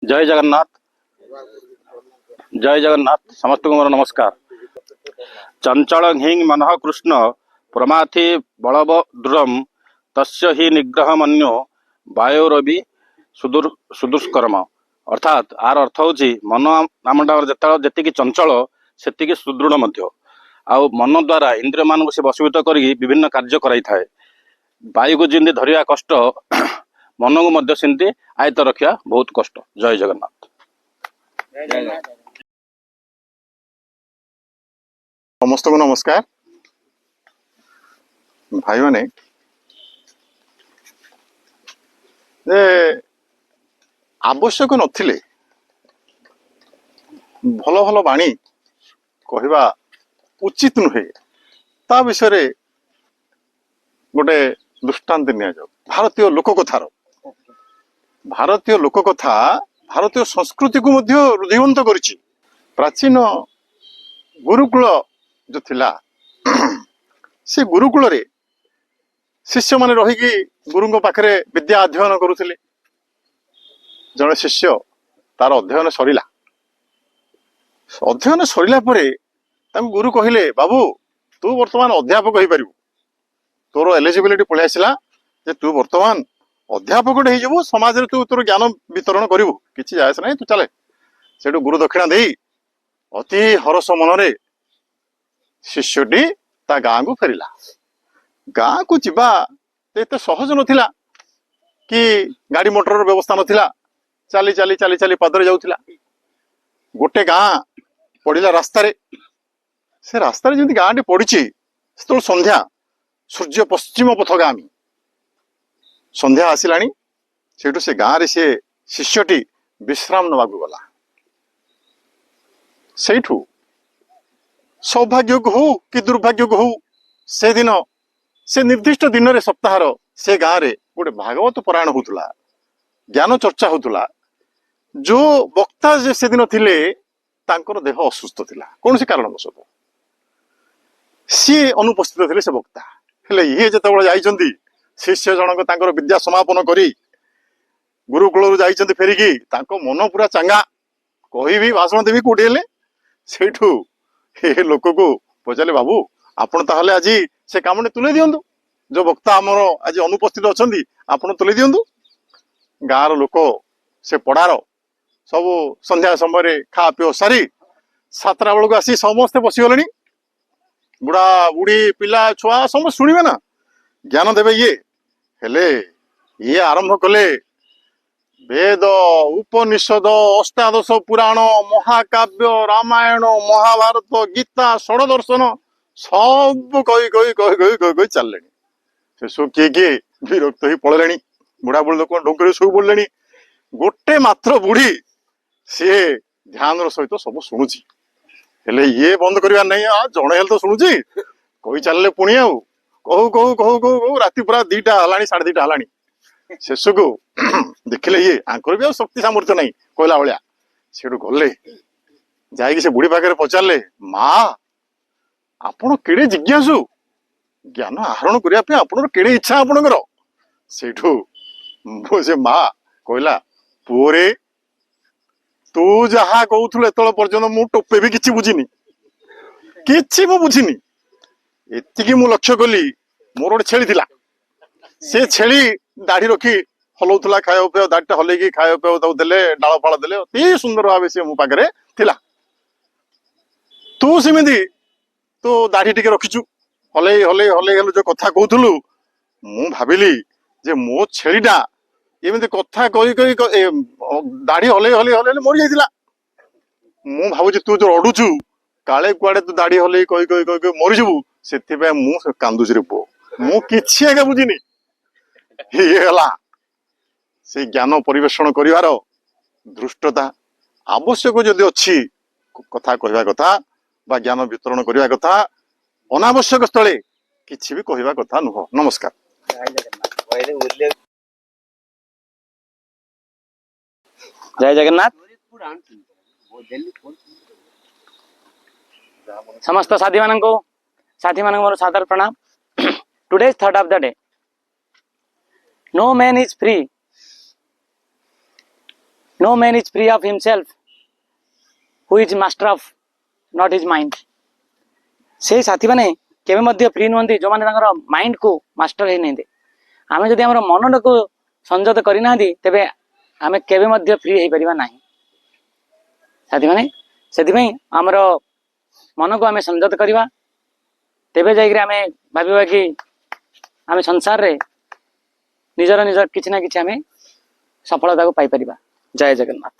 जय जगन्नाथ। जय जगन्नाथ समस्त को मोर नमस्कार। चंचल हिंग मनः कृष्ण प्रमाथि बलव दृढ़ तस्य ही निग्रह मन्यो वायोरवि सुदुष्कर्म। अर्थात आर अर्थ हूँ मन आमटा जी चंचल से सुदृढ़ आउ मन द्वारा इंद्रिय मान से वशीभूत कर विभिन्न कार्य कराई थाए। वायु को जमी धरिया कष्ट मन को सेमती आयत रखा बहुत कष्ट। जय जगन्नाथ। समस्त को नमस्कार। भाई माने आवश्यक नथिले भल भल बाणी कहवा उचित नुहे ता विषय गोटे दृष्टांत नि भारतीय लोककथार भारतीय लोककथा भारतीय संस्कृति को मध्य हृदयवंत करिछि। प्राचीन गुरुकुल जो थिला से गुरुकुल रे शिष्य माने रही गुरुंग पाखरे विद्या अध्ययन करुथिले। जड़े शिष्य तार अध्ययन सरिला अध्ययन सरिला परे तांको गुरु कहिले बाबू तू वर्तमान अध्यापक हो पारिबु तोर एलिजिबिलिटी पळे आसिला जे तू वर्तमान अध्यापक हे जबु समाज रे तू तोर ज्ञान वितरण करिवु किछि जायस नै तू चले। सेटु गुरु दक्षिणा देई अति हरस मनरे शिष्यटी ता गाँ को फेरिला। गाँ को जीवा एते सहज नथिला कि गाड़ी मोटर व्यवस्था नथिला। चाली चाली चाली चाली पादरे जाउथिला। गोटे गाँ पड़िला रास्ता रे से रास्ता रे जंती गाँ टी पड़िछि सेतो संध्या सूर्य पश्चिम पथगामी संध्या आसिलाणी। सेठु से गाँ रे से शिष्यटी विश्राम नवाकू गला। सेठु सौभाग्य को हो कि दुर्भाग्य को हो से दिन से निर्दिष्ट दिन रे सप्ताहर से गाँ रे गोटे भागवत पारायण होतुला ज्ञान चर्चा होतुला। जो वक्ता जे से दिन थिले तांकर देह असुस्थ थिला कौन सी कारण वशत सी अनुपस्थित थिले। से वक्ता हेले ये जेतेबेले जाइचंती शिष्य जनक तांकर विद्या समापन करी गुरुकुल जाइचंती फेरिकी तांको मन पूरा चांगा कहिबी भाषण देवी कोठी हेले। सेठू हे लोक को पचारे बाबू आपण ताहले आज से कामने तुले दियंतु जो वक्ता आमर आज अनुपस्थित अछंती आपण तुले दियंतु। गाँर लोक से पड़ार सब संध्या समय खा पीओ सारी सातटा बेलू आसी समस्ते बसीगले। बुढ़ा बुढ़ी पिला छुआ समस्त शुणवे ना ज्ञान देवे ये हेले ये आरंभ कले वेद उपनिषद अष्टादश पुराण महाकाव्य रामायण महाभारत गीता षोडदर्शन सब कही कही कही कही कही कही चलले। से किए किए विरक्त ही पड़े बुढ़ा बुढ़ी लोक डोंकरी शोई पड़े। गोटे मात्र बुढ़ी सी ध्यान सहित सब शुणुची हेले ये बंद करवा नहीं जड़े हेल्ले तो शुणुची कही चलले पुणी आउ कहू कहू कहू कहू कहू राति पूरा 2टा हलानी 2:30 हलानी। शेष को देखिले ये आंकर भी शक्ति सामर्थ्य नहीं कहला भाया सेठू गले जाइए से बुढ़ी पाखे पचारे माँ आपण केड़े जिज्ञासु ज्ञान आहरण करने आपण केड़े इच्छा आपणकर। सेठू से माँ कहला पुओरे तू जहा कहूल एत पर्यटन मु टोपे भी किसी बुझीनी कि बुझीनी एति मु लक्ष्य कली मोर गोटे छेली थिला से छेली दाढ़ी रखी हलौला खाया पे दाढ़ीटा हल्कि खाया पे देले डाल फाड़ देले अति सुंदर भाव से मो पाखे थिला। तू सेमती तो दाढ़ी टिके रखीचु हलई हलई हलई हल जो कथा कहूलु मु भाविली जे मो छेलीटा एमती कथा कही कही दाढ़ी हलई हलई हलई मरी जाइतिला। मु भावुची तू जो रडुचु काले कुआडे तू दाढ़ी हलई कही कही कही मरीजबू से मु कांदुची रे पुओ मु किछि आगे बुझिनी। ये गला से ज्ञान परिवेषण करिवार दृष्टता आवश्यक जदि अच्छी कथा कहवा कथा बा ज्ञान वितरण करने कथा अनावश्यक स्थले किछि भी कहवा कथा नुह। नमस्कार। जय जगन्नाथ। समस्त साथी मान मोर सादर प्रणाम। Today third of the day. No man is free No man is free of himself who is master of not his mind. ସେଇ ସାଥୀ ମାନେ କେବେ ମଧ୍ୟ ଫ୍ରି ନୁହନ୍ତି ଯୋଉମାନେ ତାଙ୍କର ମାଇଣ୍ଡ କୁ ମାଷ୍ଟର ହେଇନାହାନ୍ତି। ଆମେ ଯଦି ଆମର ମନଟାକୁ ସଂଯତ କରିନାହାନ୍ତି ତେବେ ଆମେ କେବେ ମଧ୍ୟ ଫ୍ରି ହେଇପାରିବା ନାହିଁ ସାଥୀମାନେ। ସେଥିପାଇଁ ଆମର ମନକୁ ଆମେ ସଂଯତ କରିବା, ତେବେ ଯାଇକରି ଆମେ ଭାବିବା କି ଆମେ ସଂସାରରେ ନିଜର କିଛି ନା କିଛି ଆମେ ସଫଳତାକୁ ପାଇପାରିବା। ଜୟ ଜଗନ୍ନାଥ।